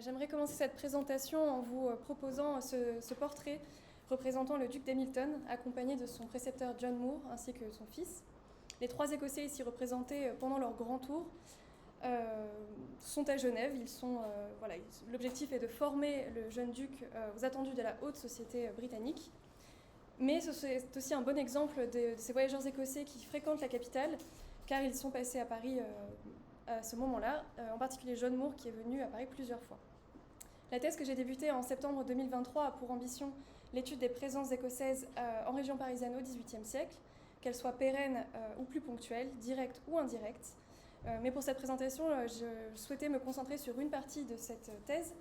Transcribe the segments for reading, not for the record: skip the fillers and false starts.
J'aimerais commencer cette présentation en vous proposant ce portrait représentant le duc d'Hamilton, accompagné de son précepteur John Moore ainsi que son fils. Les trois Écossais ici représentés pendant leur grand tour sont à Genève. L'objectif est de former le jeune duc aux attendus de la haute société britannique. Mais c'est aussi un bon exemple de ces voyageurs écossais qui fréquentent la capitale, car ils sont passés à Paris à ce moment-là, en particulier John Moore qui est venu à Paris plusieurs fois. La thèse que j'ai débutée en septembre 2023 a pour ambition l'étude des présences écossaises en région parisienne au XVIIIe siècle, qu'elles soient pérennes ou plus ponctuelles, directes ou indirectes. Mais pour cette présentation, je souhaitais me concentrer sur une partie de cette thèse,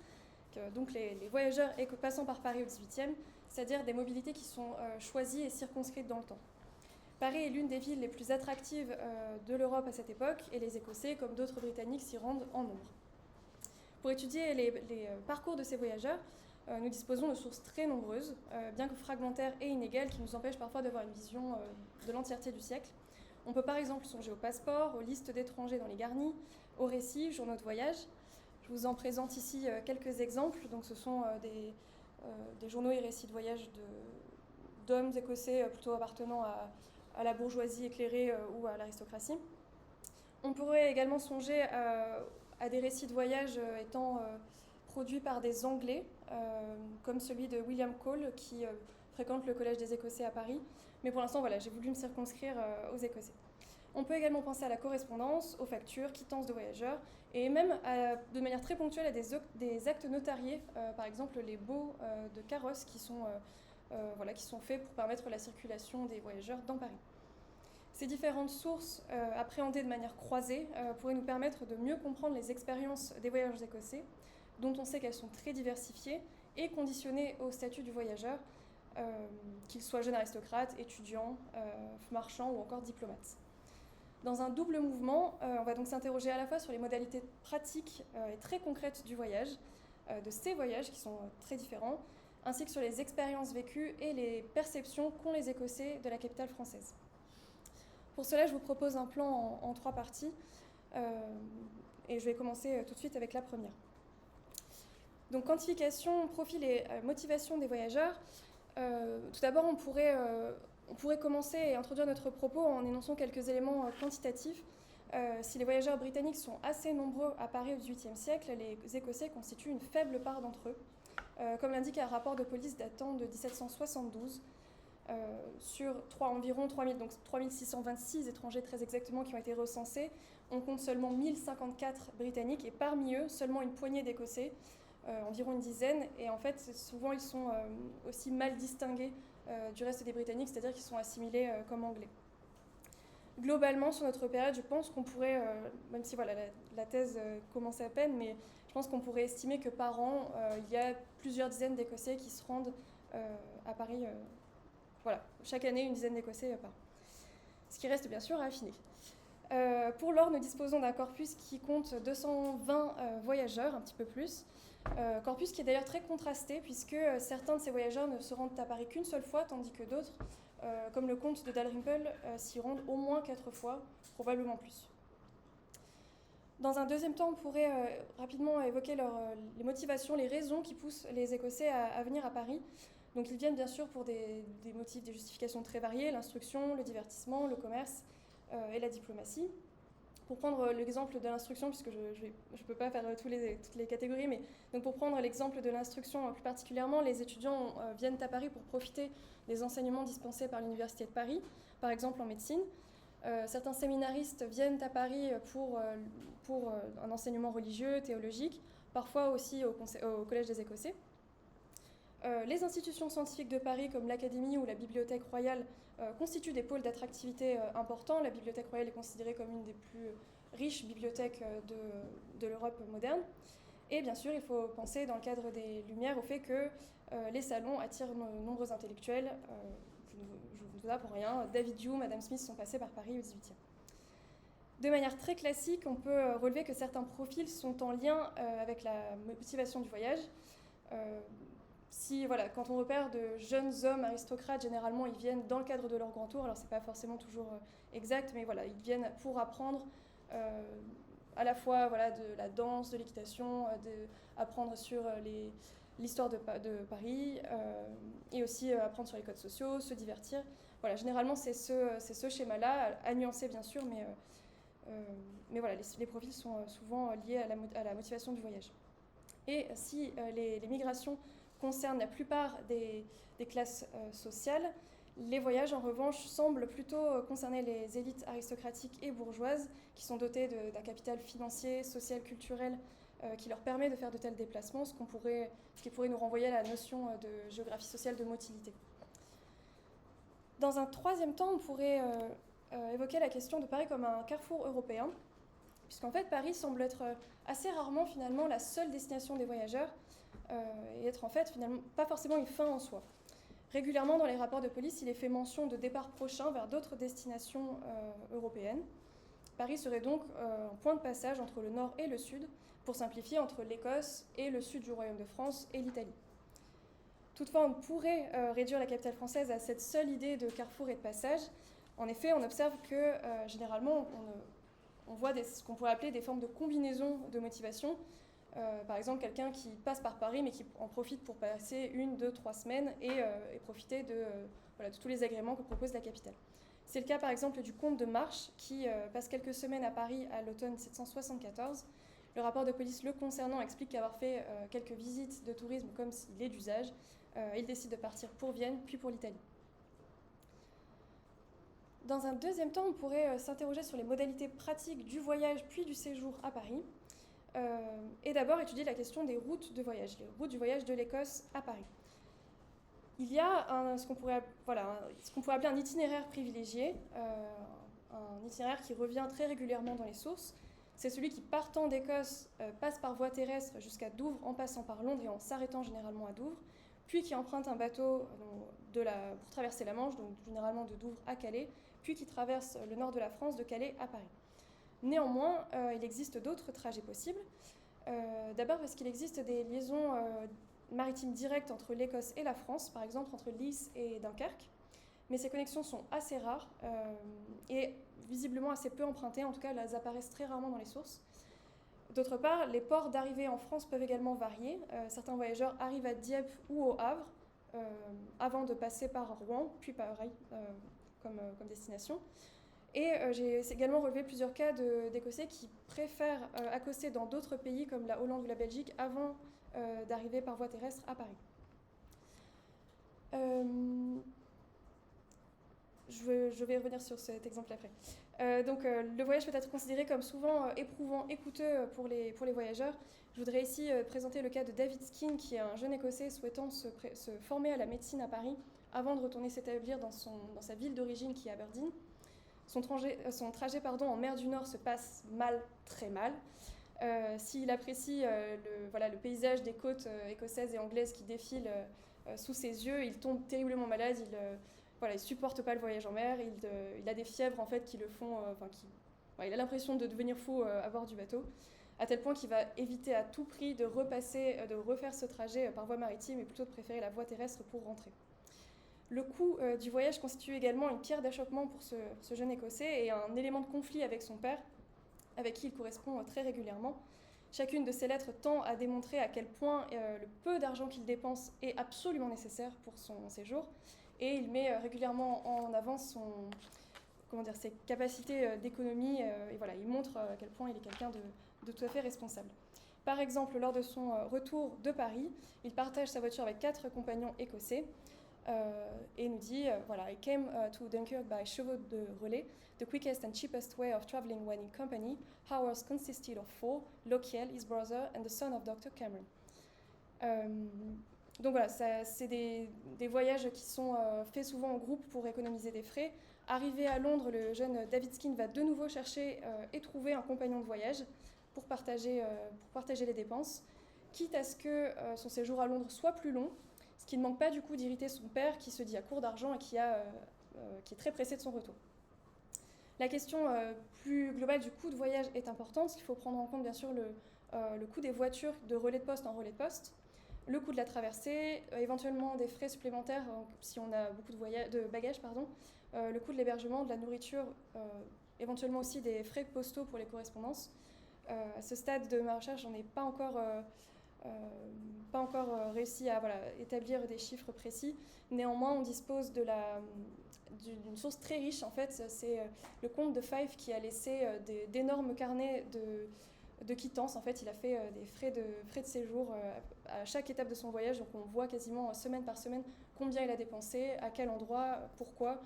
donc les voyageurs passant par Paris au XVIIIe, c'est-à-dire des mobilités qui sont choisies et circonscrites dans le temps. Paris est l'une des villes les plus attractives de l'Europe à cette époque, et les Écossais, comme d'autres Britanniques, s'y rendent en nombre. Pour étudier les parcours de ces voyageurs, nous disposons de sources très nombreuses, bien que fragmentaires et inégales, qui nous empêchent parfois d'avoir une vision de l'entièreté du siècle. On peut par exemple songer aux passeports, aux listes d'étrangers dans les garnis, aux récits, journaux de voyage. Je vous en présente ici quelques exemples. Donc, ce sont des journaux et récits de voyage d'hommes écossais plutôt appartenant à la bourgeoisie éclairée ou à l'aristocratie. On pourrait également songer à des récits de voyage étant produits par des Anglais, comme celui de William Cole, qui fréquente le Collège des Écossais à Paris. Mais pour l'instant, j'ai voulu me circonscrire aux Écossais. On peut également penser à la correspondance, aux factures, quittances de voyageurs, et même de manière très ponctuelle à des actes notariés, par exemple les baux de carrosse qui sont faits pour permettre la circulation des voyageurs dans Paris. Ces différentes sources, appréhendées de manière croisée, pourraient nous permettre de mieux comprendre les expériences des voyageurs écossais, dont on sait qu'elles sont très diversifiées et conditionnées au statut du voyageur, qu'il soit jeune aristocrate, étudiant, marchand ou encore diplomate. Dans un double mouvement, on va donc s'interroger à la fois sur les modalités pratiques et très concrètes du voyage, de ces voyages qui sont très différents, ainsi que sur les expériences vécues et les perceptions qu'ont les Écossais de la capitale française. Pour cela, je vous propose un plan en trois parties, et je vais commencer tout de suite avec la première. Donc, quantification, profil et motivation des voyageurs. Tout d'abord, on pourrait commencer et introduire notre propos en énonçant quelques éléments quantitatifs. Si les voyageurs britanniques sont assez nombreux à Paris au XVIIIe siècle, les Écossais constituent une faible part d'entre eux. Comme l'indique un rapport de police datant de 1772, sur environ 3626 étrangers très exactement qui ont été recensés, on compte seulement 1054 Britanniques, et parmi eux, seulement une poignée d'Écossais, environ une dizaine, et en fait, souvent ils sont aussi mal distingués du reste des Britanniques, c'est-à-dire qu'ils sont assimilés comme anglais. Globalement, sur notre période, je pense qu'on pourrait, même si la thèse commence à peine, mais je pense qu'on pourrait estimer que par an, il y a plusieurs dizaines d'Écossais qui se rendent à Paris. Chaque année, une dizaine d'Écossais par an. Ce qui reste bien sûr à affiner. Pour l'or, nous disposons d'un corpus qui compte 220 voyageurs, un petit peu plus. Corpus qui est d'ailleurs très contrasté, puisque certains de ces voyageurs ne se rendent à Paris qu'une seule fois, tandis que d'autres, comme le comte de Dalrymple, s'y rendent au moins 4 fois, probablement plus. Dans un deuxième temps, on pourrait rapidement évoquer les motivations, les raisons qui poussent les Écossais à venir à Paris. Donc ils viennent bien sûr pour des motifs, des justifications très variées, l'instruction, le divertissement, le commerce et la diplomatie. Pour prendre l'exemple de l'instruction, puisque je ne peux pas faire toutes les catégories, mais donc pour prendre l'exemple de l'instruction plus particulièrement, les étudiants viennent à Paris pour profiter des enseignements dispensés par l'Université de Paris, par exemple en médecine. Certains séminaristes viennent à Paris pour un enseignement religieux, théologique, parfois aussi au Collège des Écossais. Les institutions scientifiques de Paris, comme l'Académie ou la Bibliothèque royale, constituent des pôles d'attractivité importants. La Bibliothèque royale est considérée comme une des plus riches bibliothèques de l'Europe moderne. Et bien sûr, il faut penser, dans le cadre des Lumières, au fait que les salons attirent de nombreux intellectuels. Je ne vous dis pas pour rien, David Hume, Adam Smith sont passés par Paris au XVIIIe. De manière très classique, on peut relever que certains profils sont en lien avec la motivation du voyage. Quand on repère de jeunes hommes aristocrates, généralement ils viennent dans le cadre de leur grand tour, alors c'est pas forcément toujours exact, mais ils viennent pour apprendre à la fois voilà, de la danse, de l'équitation, apprendre sur l'histoire de Paris, et aussi apprendre sur les codes sociaux, se divertir. Voilà, généralement, c'est ce schéma-là, à nuancer bien sûr, mais voilà, les profils sont souvent liés à la motivation du voyage. Et si les migrations concernent la plupart des classes sociales, les voyages, en revanche, semblent plutôt concerner les élites aristocratiques et bourgeoises qui sont dotées d'un capital financier, social, culturel qui leur permet de faire de tels déplacements, ce qui pourrait nous renvoyer à la notion de géographie sociale de motilité. Dans un troisième temps, on pourrait évoquer la question de Paris comme un carrefour européen, puisqu'en fait Paris semble être assez rarement finalement la seule destination des voyageurs et être en fait finalement pas forcément une fin en soi. Régulièrement dans les rapports de police, il est fait mention de départs prochains vers d'autres destinations européennes. Paris serait donc un point de passage entre le nord et le sud, pour simplifier, entre l'Écosse et le sud du Royaume de France et l'Italie. Toutefois, on pourrait réduire la capitale française à cette seule idée de carrefour et de passage. En effet, on observe que généralement, on voit ce qu'on pourrait appeler des formes de combinaisons de motivation. Par exemple, quelqu'un qui passe par Paris, mais qui en profite pour passer 1, 2, 3 semaines et profiter de tous les agréments que propose la capitale. C'est le cas, par exemple, du comte de Marche, qui passe quelques semaines à Paris à l'automne 1774. Le rapport de police le concernant explique qu'avoir fait quelques visites de tourisme comme s'il est d'usage, il décide de partir pour Vienne, puis pour l'Italie. Dans un deuxième temps, on pourrait s'interroger sur les modalités pratiques du voyage puis du séjour à Paris. Et d'abord étudier la question des routes de voyage, les routes du voyage de l'Écosse à Paris. Il y a ce qu'on pourrait appeler un itinéraire privilégié, un itinéraire qui revient très régulièrement dans les sources. C'est celui qui, partant d'Écosse, passe par voie terrestre jusqu'à Douvres en passant par Londres et en s'arrêtant généralement à Douvres, puis qui emprunte un bateau pour traverser la Manche, donc généralement de Douvres à Calais, puis qui traverse le nord de la France de Calais à Paris. Néanmoins, il existe d'autres trajets possibles. D'abord parce qu'il existe des liaisons maritimes directes entre l'Écosse et la France, par exemple entre Nice et Dunkerque. Mais ces connexions sont assez rares et visiblement assez peu empruntées. En tout cas, elles apparaissent très rarement dans les sources. D'autre part, les ports d'arrivée en France peuvent également varier. Certains voyageurs arrivent à Dieppe ou au Havre avant de passer par Rouen, puis Paris comme destination. Et j'ai également relevé plusieurs cas d'Écossais qui préfèrent accoster dans d'autres pays comme la Hollande ou la Belgique avant d'arriver par voie terrestre à Paris. Je vais revenir sur cet exemple après. Le voyage peut être considéré comme souvent éprouvant et coûteux pour les voyageurs. Je voudrais ici présenter le cas de David Skene, qui est un jeune Écossais souhaitant se former à la médecine à Paris avant de retourner s'établir dans sa ville d'origine qui est Aberdeen. Son trajet en mer du Nord se passe mal, très mal. S'il apprécie le paysage des côtes écossaises et anglaises qui défilent sous ses yeux, il tombe terriblement malade. Il ne supporte pas le voyage en mer. Il a des fièvres en fait qui le font. Il a l'impression de devenir fou à bord du bateau, à tel point qu'il va éviter à tout prix de refaire ce trajet par voie maritime et plutôt de préférer la voie terrestre pour rentrer. Le coût du voyage constitue également une pierre d'achoppement pour ce jeune Écossais et un élément de conflit avec son père, avec qui il correspond très régulièrement. Chacune de ces lettres tend à démontrer à quel point le peu d'argent qu'il dépense est absolument nécessaire pour son séjour, et il met régulièrement en avant ses capacités d'économie, et il montre à quel point il est quelqu'un de tout à fait responsable. Par exemple, lors de son retour de Paris, il partage sa voiture avec 4 compagnons écossais, et nous dit I came to Dunkirk by chevaux de relais. The quickest and cheapest way of traveling when in company. Ours consisted of 4, Lochiel, his brother, and the son of Dr. Cameron. C'est des voyages qui sont faits souvent en groupe pour économiser des frais. Arrivé à Londres, le jeune David Skene va de nouveau chercher et trouver un compagnon de voyage pour partager les dépenses, quitte à ce que son séjour à Londres soit plus long, ce qui ne manque pas du coup d'irriter son père qui se dit à court d'argent et qui est très pressé de son retour. La question plus globale du coût de voyage est importante. Il faut prendre en compte bien sûr le coût des voitures de relais de poste en relais de poste, le coût de la traversée, éventuellement des frais supplémentaires si on a beaucoup de bagages, le coût de l'hébergement, de la nourriture, éventuellement aussi des frais postaux pour les correspondances, À ce stade de ma recherche, j'en ai pas encore réussi à établir des chiffres précis. Néanmoins, on dispose d'une source très riche. En fait, c'est le comte de Fife qui a laissé d'énormes carnets de quittances. En fait, il a fait des frais de séjour à chaque étape de son voyage. Donc, on voit quasiment semaine par semaine combien il a dépensé, à quel endroit, pourquoi.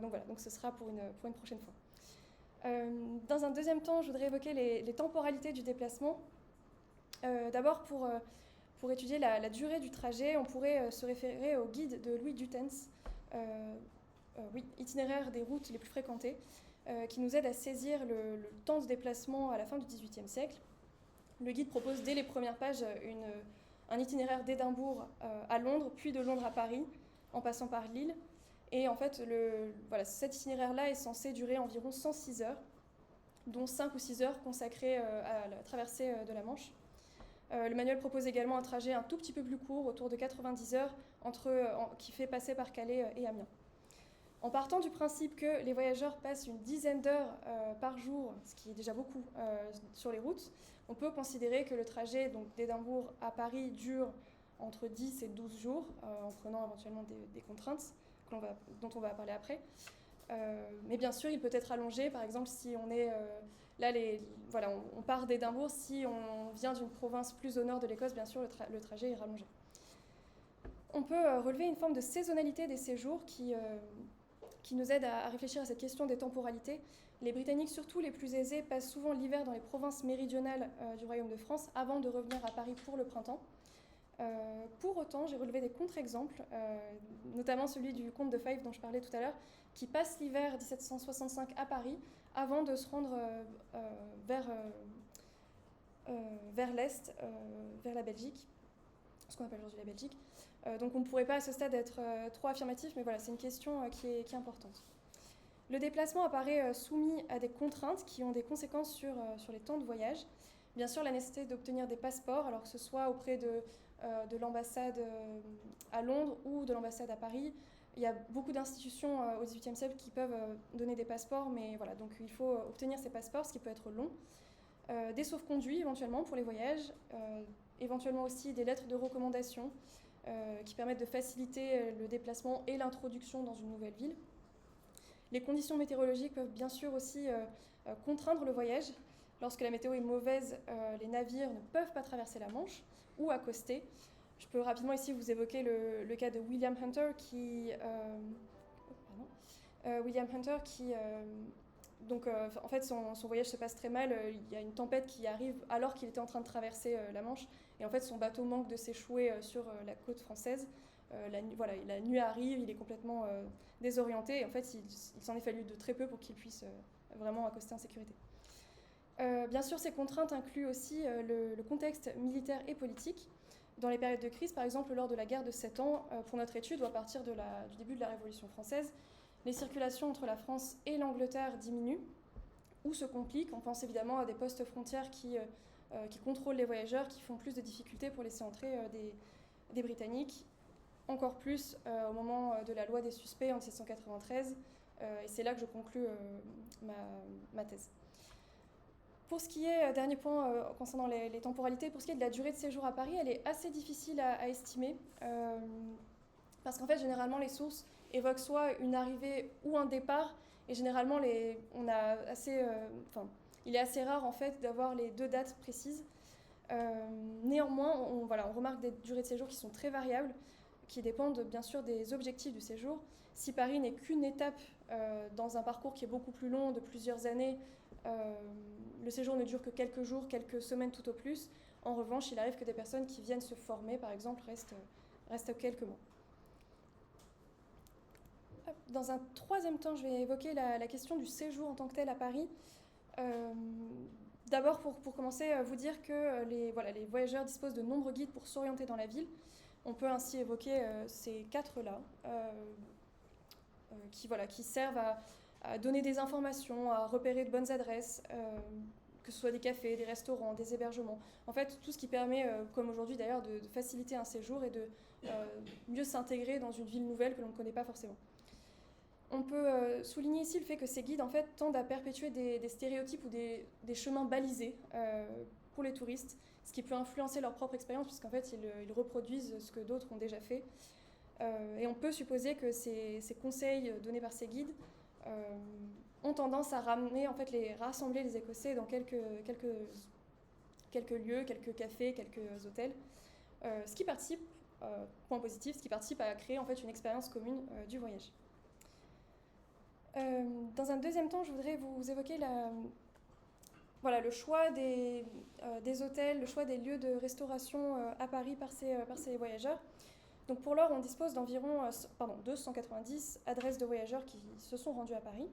Donc ce sera pour une prochaine fois. Dans un deuxième temps, je voudrais évoquer les temporalités du déplacement. D'abord, pour étudier la durée du trajet, on pourrait se référer au guide de Louis Dutens, Itinéraire des routes les plus fréquentées, qui nous aide à saisir le temps de déplacement à la fin du XVIIIe siècle. Le guide propose dès les premières pages un itinéraire d'Édimbourg à Londres, puis de Londres à Paris, en passant par Lille. Et en fait, cet itinéraire-là est censé durer environ 106 heures, dont 5 ou 6 heures consacrées à la traversée de la Manche. Le manuel propose également un trajet un tout petit peu plus court, autour de 90 heures, qui fait passer par Calais et Amiens. En partant du principe que les voyageurs passent une dizaine d'heures par jour, ce qui est déjà beaucoup sur les routes, on peut considérer que le trajet d'Édimbourg à Paris dure entre 10 et 12 jours, en prenant éventuellement des contraintes dont on va parler après. Mais bien sûr, il peut être allongé. Par exemple, si on est on part d'Édimbourg, si on vient d'une province plus au nord de l'Écosse, bien sûr, le trajet est rallongé. On peut relever une forme de saisonnalité des séjours qui nous aide à réfléchir à cette question des temporalités. Les Britanniques, surtout les plus aisés, passent souvent l'hiver dans les provinces méridionales du Royaume de France avant de revenir à Paris pour le printemps. Pour autant, j'ai relevé des contre-exemples, notamment celui du comte de Fife dont je parlais tout à l'heure, qui passe l'hiver 1765 à Paris avant de se rendre vers l'est, vers la Belgique, ce qu'on appelle aujourd'hui la Belgique. Donc on ne pourrait pas à ce stade être trop affirmatif, mais voilà, c'est une question qui est importante. Le déplacement apparaît soumis à des contraintes qui ont des conséquences sur les temps de voyage. Bien sûr, la nécessité d'obtenir des passeports, alors que ce soit auprès de l'ambassade à Londres ou de l'ambassade à Paris. Il y a beaucoup d'institutions au XVIIIe siècle qui peuvent donner des passeports, mais voilà, donc il faut obtenir ces passeports, ce qui peut être long. Des sauf-conduits éventuellement pour les voyages, éventuellement aussi des lettres de recommandation qui permettent de faciliter le déplacement et l'introduction dans une nouvelle ville. Les conditions météorologiques peuvent bien sûr aussi contraindre le voyage. Lorsque la météo est mauvaise, les navires ne peuvent pas traverser la Manche ou accoster. Je peux rapidement ici vous évoquer le cas de William Hunter qui en fait son voyage se passe très mal. Il y a une tempête qui arrive alors qu'il était en train de traverser la Manche et en fait son bateau manque de s'échouer sur la côte française. La nuit arrive, il est complètement désorienté et en fait il s'en est fallu de très peu pour qu'il puisse vraiment accoster en sécurité. Bien sûr, ces contraintes incluent aussi le contexte militaire et politique. Dans les périodes de crise, par exemple lors de la guerre de 7 ans, pour notre étude, ou à partir du début de la Révolution française, les circulations entre la France et l'Angleterre diminuent ou se compliquent. On pense évidemment à des postes frontières qui contrôlent les voyageurs, qui font plus de difficultés pour laisser entrer des Britanniques. Encore plus au moment de la loi des suspects en 1793, et c'est là que je conclus ma thèse. Pour ce qui est, dernier point concernant les temporalités, pour ce qui est de la durée de séjour à Paris, elle est assez difficile à estimer, parce qu'en fait, généralement, les sources évoquent soit une arrivée ou un départ, et généralement, il est assez rare en fait d'avoir les deux dates précises. Néanmoins, on remarque des durées de séjour qui sont très variables, qui dépendent bien sûr des objectifs du séjour. Si Paris n'est qu'une étape dans un parcours qui est beaucoup plus long, de plusieurs années, le séjour ne dure que quelques jours, quelques semaines tout au plus. En revanche, il arrive que des personnes qui viennent se former, par exemple, restent quelques mois. Dans un troisième temps, je vais évoquer la question du séjour en tant que tel à Paris. D'abord, pour commencer, vous dire que les voyageurs disposent de nombreux guides pour s'orienter dans la ville. On peut ainsi évoquer ces quatre-là, qui servent à donner des informations, à repérer de bonnes adresses, que ce soit des cafés, des restaurants, des hébergements. En fait, tout ce qui permet, comme aujourd'hui d'ailleurs, de faciliter un séjour et de mieux s'intégrer dans une ville nouvelle que l'on ne connaît pas forcément. On peut souligner ici le fait que ces guides en fait, tendent à perpétuer des stéréotypes ou des chemins balisés pour les touristes, ce qui peut influencer leur propre expérience, puisqu'en fait, ils reproduisent ce que d'autres ont déjà fait. Et on peut supposer que ces conseils donnés par ces guides ont tendance à ramener, en fait, rassembler les Écossais dans quelques lieux, quelques cafés, quelques hôtels, ce qui participe, point positif, ce qui participe à créer en fait une expérience commune du voyage. Dans un deuxième temps, je voudrais vous évoquer le choix des hôtels, le choix des lieux de restauration à Paris par ces voyageurs. Donc pour l'heure, on dispose d'environ 290 adresses de voyageurs qui se sont rendus à Paris.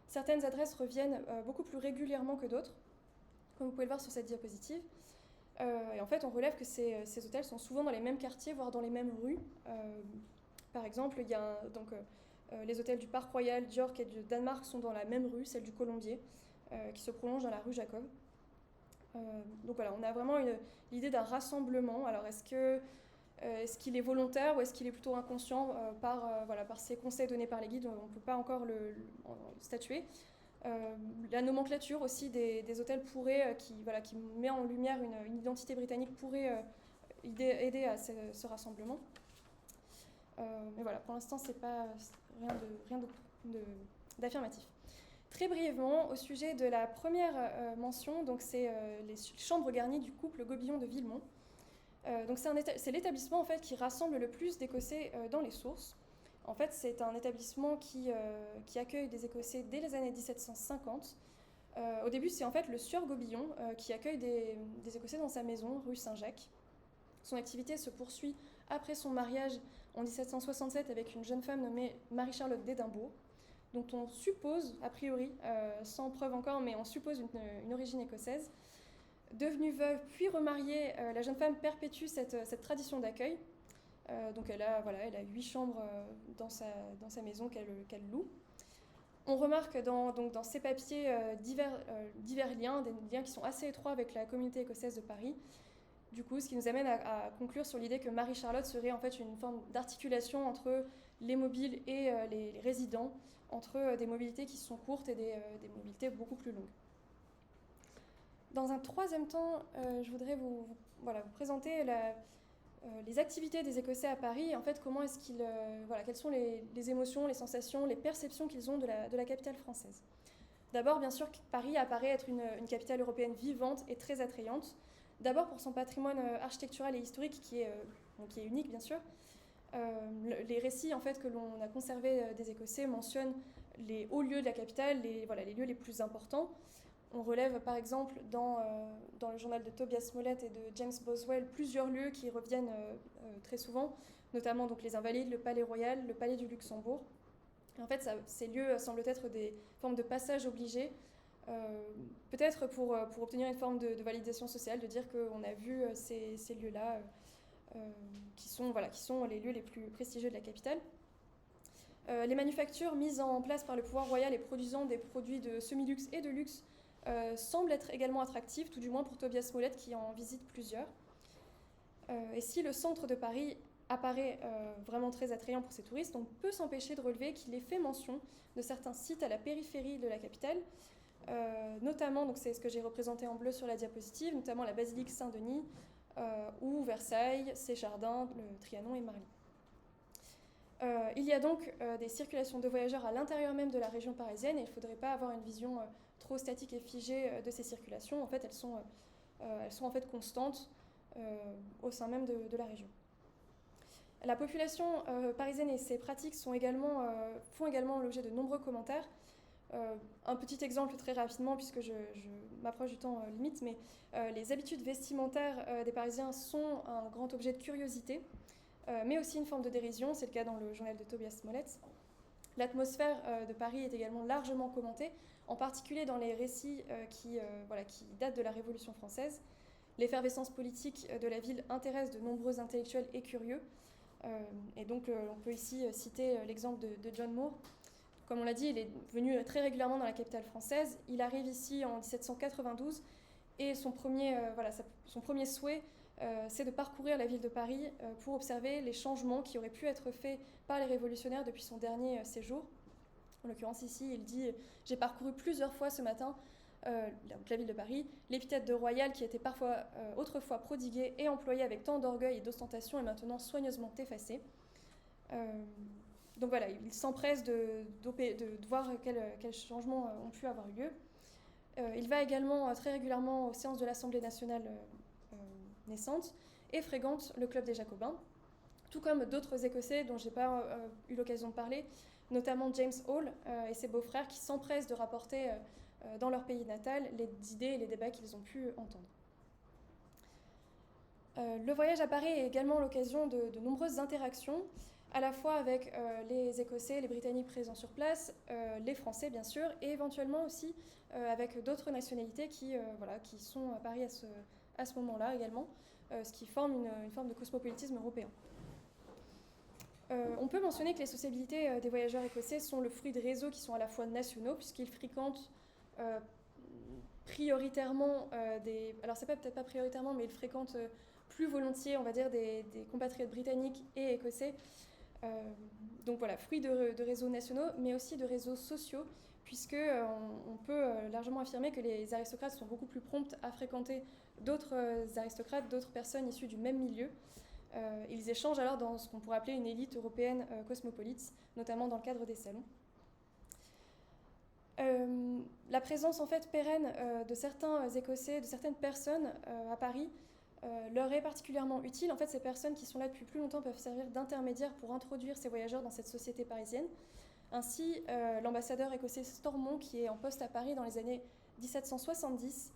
Certaines adresses reviennent beaucoup plus régulièrement que d'autres, comme vous pouvez le voir sur cette diapositive. Et en fait, on relève que ces hôtels sont souvent dans les mêmes quartiers, voire dans les mêmes rues. Par exemple, il y a les hôtels du Parc Royal, d'York et du Danemark sont dans la même rue, celle du Colombier, qui se prolonge dans la rue Jacob. Donc voilà, on a vraiment l'idée d'un rassemblement. Alors est-ce qu'il est volontaire ou est-ce qu'il est plutôt inconscient par ces conseils donnés par les guides? On ne peut pas encore le statuer. La nomenclature aussi des hôtels pourrait, qui met en lumière une identité britannique, pourrait aider à ce rassemblement. Mais voilà, pour l'instant, c'est pas rien d'affirmatif. Très brièvement, au sujet de la première mention, donc c'est les chambres garnies du couple Gobillon de Villemont. Donc c'est l'établissement en fait, qui rassemble le plus d'Écossais dans les sources. En fait, c'est un établissement qui accueille des Écossais dès les années 1750. Au début, c'est en fait le sieur Gobillon qui accueille des Écossais dans sa maison, rue Saint-Jacques. Son activité se poursuit après son mariage en 1767 avec une jeune femme nommée Marie-Charlotte d'Édimbourg, dont on suppose, a priori, sans preuve encore, mais on suppose une origine écossaise. Devenue veuve puis remariée, la jeune femme perpétue cette tradition d'accueil. Donc elle a 8 chambres dans sa maison qu'elle loue. On remarque dans ces papiers divers liens, des liens qui sont assez étroits avec la communauté écossaise de Paris. Du coup, ce qui nous amène à conclure sur l'idée que Marie-Charlotte serait en fait une forme d'articulation entre les mobiles et les résidents, entre des mobilités qui sont courtes et des mobilités beaucoup plus longues. Dans un troisième temps, je voudrais vous présenter les activités des Écossais à Paris. En fait, comment est-ce quelles sont les émotions, les sensations, les perceptions qu'ils ont de la capitale française. D'abord, bien sûr, Paris apparaît être une capitale européenne vivante et très attrayante. D'abord pour son patrimoine architectural et historique qui est unique, bien sûr. Les récits en fait, que l'on a conservés des Écossais mentionnent les hauts lieux de la capitale, les lieux les plus importants. On relève par exemple dans le journal de Tobias Smollett et de James Boswell plusieurs lieux qui reviennent très souvent, notamment donc, les Invalides, le Palais Royal, le Palais du Luxembourg. Et en fait, ces lieux semblent être des formes de passage obligé, peut-être pour obtenir une forme de validation sociale, de dire qu'on a vu ces lieux-là qui sont les lieux les plus prestigieux de la capitale. Les manufactures mises en place par le pouvoir royal et produisant des produits de semi-luxe et de luxe semblent être également attractives, tout du moins pour Tobias Smollett qui en visite plusieurs. Et si le centre de Paris apparaît vraiment très attrayant pour ces touristes, on peut s'empêcher de relever qu'il est fait mention de certains sites à la périphérie de la capitale, notamment, donc c'est ce que j'ai représenté en bleu sur la diapositive, notamment la basilique Saint-Denis, ou Versailles, ses jardins, le Trianon et Marly. Il y a donc des circulations de voyageurs à l'intérieur même de la région parisienne et il ne faudrait pas avoir une vision trop statique et figée de ces circulations. En fait, elles sont en fait constantes au sein même de la région. La population parisienne et ses pratiques font également l'objet de nombreux commentaires. Un petit exemple très rapidement, puisque je m'approche du temps limite, mais les habitudes vestimentaires des Parisiens sont un grand objet de curiosité, mais aussi une forme de dérision, c'est le cas dans le journal de Tobias Smollett. L'atmosphère de Paris est également largement commentée, en particulier dans les récits qui datent de la Révolution française. L'effervescence politique de la ville intéresse de nombreux intellectuels et curieux, et donc on peut ici citer l'exemple de John Moore. Comme on l'a dit, il est venu très régulièrement dans la capitale française. Il arrive ici en 1792 et son premier souhait, c'est de parcourir la ville de Paris pour observer les changements qui auraient pu être faits par les révolutionnaires depuis son dernier séjour. En l'occurrence ici, il dit « J'ai parcouru plusieurs fois ce matin la ville de Paris, l'épithète de royal qui était autrefois prodiguée et employée avec tant d'orgueil et d'ostentation est maintenant soigneusement effacée. » Donc voilà, il s'empresse de voir quels changements ont pu avoir lieu. Il va également très régulièrement aux séances de l'Assemblée nationale naissante et fréquente le Club des Jacobins, tout comme d'autres Écossais dont je n'ai pas eu l'occasion de parler, notamment James Hall et ses beaux-frères qui s'empressent de rapporter dans leur pays natal les idées et les débats qu'ils ont pu entendre. Le voyage à Paris est également l'occasion de nombreuses interactions, à la fois avec les Écossais, les Britanniques présents sur place, les Français bien sûr, et éventuellement aussi avec d'autres nationalités qui sont à Paris à ce moment-là également, ce qui forme une forme de cosmopolitisme européen. On peut mentionner que les sociabilités des voyageurs écossais sont le fruit de réseaux qui sont à la fois nationaux, puisqu'ils fréquentent prioritairement alors c'est peut-être pas prioritairement, mais ils fréquentent plus volontiers, on va dire, des compatriotes britanniques et écossais. Donc voilà, fruit de réseaux nationaux, mais aussi de réseaux sociaux, puisque on peut largement affirmer que les aristocrates sont beaucoup plus promptes à fréquenter d'autres aristocrates, d'autres personnes issues du même milieu. Ils échangent alors dans ce qu'on pourrait appeler une élite européenne cosmopolite, notamment dans le cadre des salons. La présence en fait pérenne de certains Écossais, de certaines personnes à Paris leur est particulièrement utile. En fait, ces personnes qui sont là depuis plus longtemps peuvent servir d'intermédiaires pour introduire ces voyageurs dans cette société parisienne. Ainsi, l'ambassadeur écossais Stormont, qui est en poste à Paris dans les années 1770,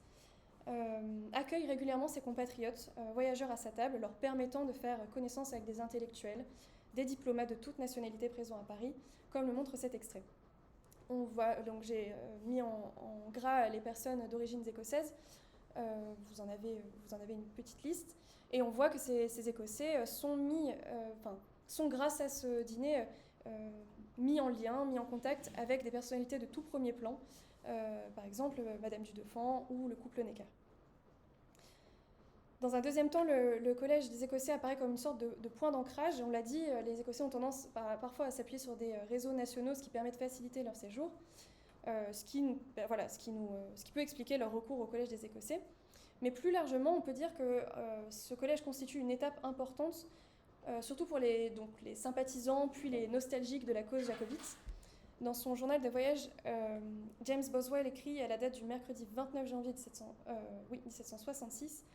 accueille régulièrement ses compatriotes voyageurs à sa table, leur permettant de faire connaissance avec des intellectuels, des diplomates de toute nationalité présents à Paris, comme le montre cet extrait. Donc j'ai mis en gras les personnes d'origine écossaise. Vous en avez une petite liste. Et on voit que ces Écossais sont grâce à ce dîner mis en lien, mis en contact avec des personnalités de tout premier plan, par exemple Madame du Deffand ou le couple Necker. Dans un deuxième temps, le collège des Écossais apparaît comme une sorte de point d'ancrage. On l'a dit, les Écossais ont tendance parfois à s'appuyer sur des réseaux nationaux, ce qui permet de faciliter leur séjour, ce qui peut expliquer leur recours au collège des Écossais. Mais plus largement, on peut dire que ce collège constitue une étape importante, surtout pour les sympathisants, puis les nostalgiques de la cause jacobite. Dans son journal de voyage, James Boswell écrit à la date du mercredi 29 janvier 1766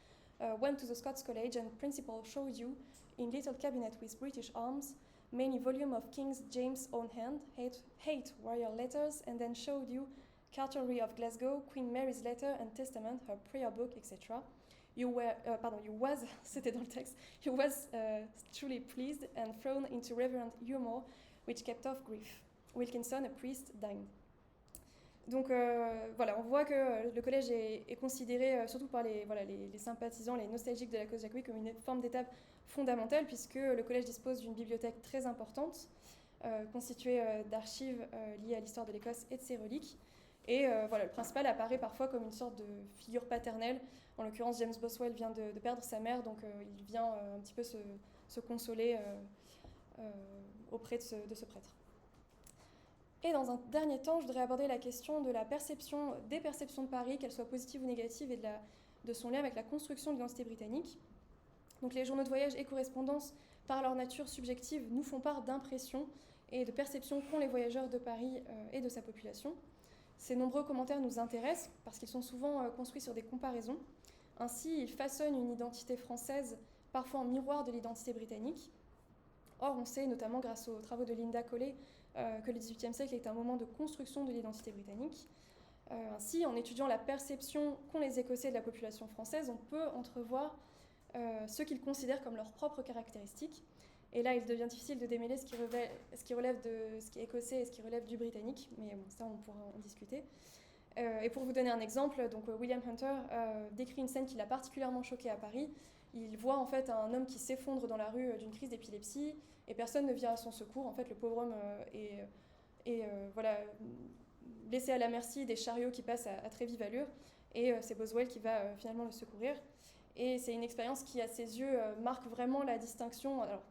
went to the Scots College and principal showed you, in little cabinet with British arms, many volume of King James' own hand, 8 royal letters, and then showed you Cartulary of Glasgow, Queen Mary's letter and testament, her prayer book, etc. You was truly pleased and thrown into reverent humour, which kept off grief. Wilkinson, a priest, dined. Donc on voit que le collège est considéré, surtout par les sympathisants, les nostalgiques de la cause jacobite, comme une forme d'étape fondamentale, puisque le collège dispose d'une bibliothèque très importante, constituée d'archives liées à l'histoire de l'Écosse et de ses reliques. Et le principal apparaît parfois comme une sorte de figure paternelle. En l'occurrence, James Boswell vient de perdre sa mère, donc il vient un petit peu se consoler auprès de ce prêtre. Et dans un dernier temps, je voudrais aborder la question de la perception, des perceptions de Paris, qu'elles soient positives ou négatives, et de son lien avec la construction de l'identité britannique. Donc les journaux de voyage et correspondances, par leur nature subjective, nous font part d'impressions et de perceptions qu'ont les voyageurs de Paris et de sa population. Ces nombreux commentaires nous intéressent parce qu'ils sont souvent construits sur des comparaisons. Ainsi, ils façonnent une identité française, parfois en miroir de l'identité britannique. Or, on sait, notamment grâce aux travaux de Linda Colley, que le XVIIIe siècle est un moment de construction de l'identité britannique. Ainsi, en étudiant la perception qu'ont les Écossais de la population française, on peut entrevoir ce qu'ils considèrent comme leurs propres caractéristiques. Et là, il devient difficile de démêler ce qui relève de ce qui est écossais et ce qui relève du britannique, mais bon, ça, on pourra en discuter. Et pour vous donner un exemple, donc William Hunter décrit une scène qui l'a particulièrement choqué à Paris. Il voit en fait un homme qui s'effondre dans la rue d'une crise d'épilepsie et personne ne vient à son secours. En fait, le pauvre homme est laissé à la merci des chariots qui passent à très vive allure, et c'est Boswell qui va finalement le secourir. Et c'est une expérience qui, à ses yeux, marque vraiment la distinction. Alors,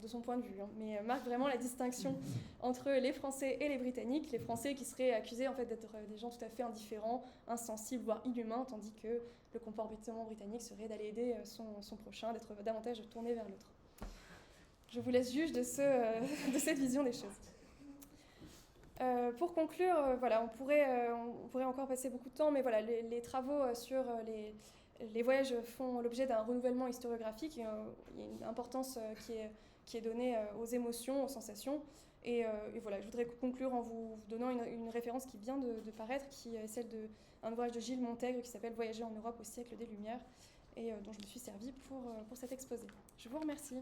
de son point de vue, hein, mais marque vraiment la distinction entre les Français et les Britanniques. Les Français qui seraient accusés en fait, d'être des gens tout à fait indifférents, insensibles, voire inhumains, tandis que le comportement britannique serait d'aller aider son prochain, d'être davantage tourné vers l'autre. Je vous laisse juge de cette vision des choses. Pour conclure, voilà, on pourrait encore passer beaucoup de temps, mais voilà, les travaux sur les voyages font l'objet d'un renouvellement historiographique. Il y a une importance qui est donnée aux émotions, aux sensations. Et voilà, je voudrais conclure en vous donnant une référence qui vient de paraître, qui est celle d'un ouvrage de Gilles Montègre qui s'appelle « Voyager en Europe au siècle des Lumières » et dont je me suis servie pour cet exposé. Je vous remercie.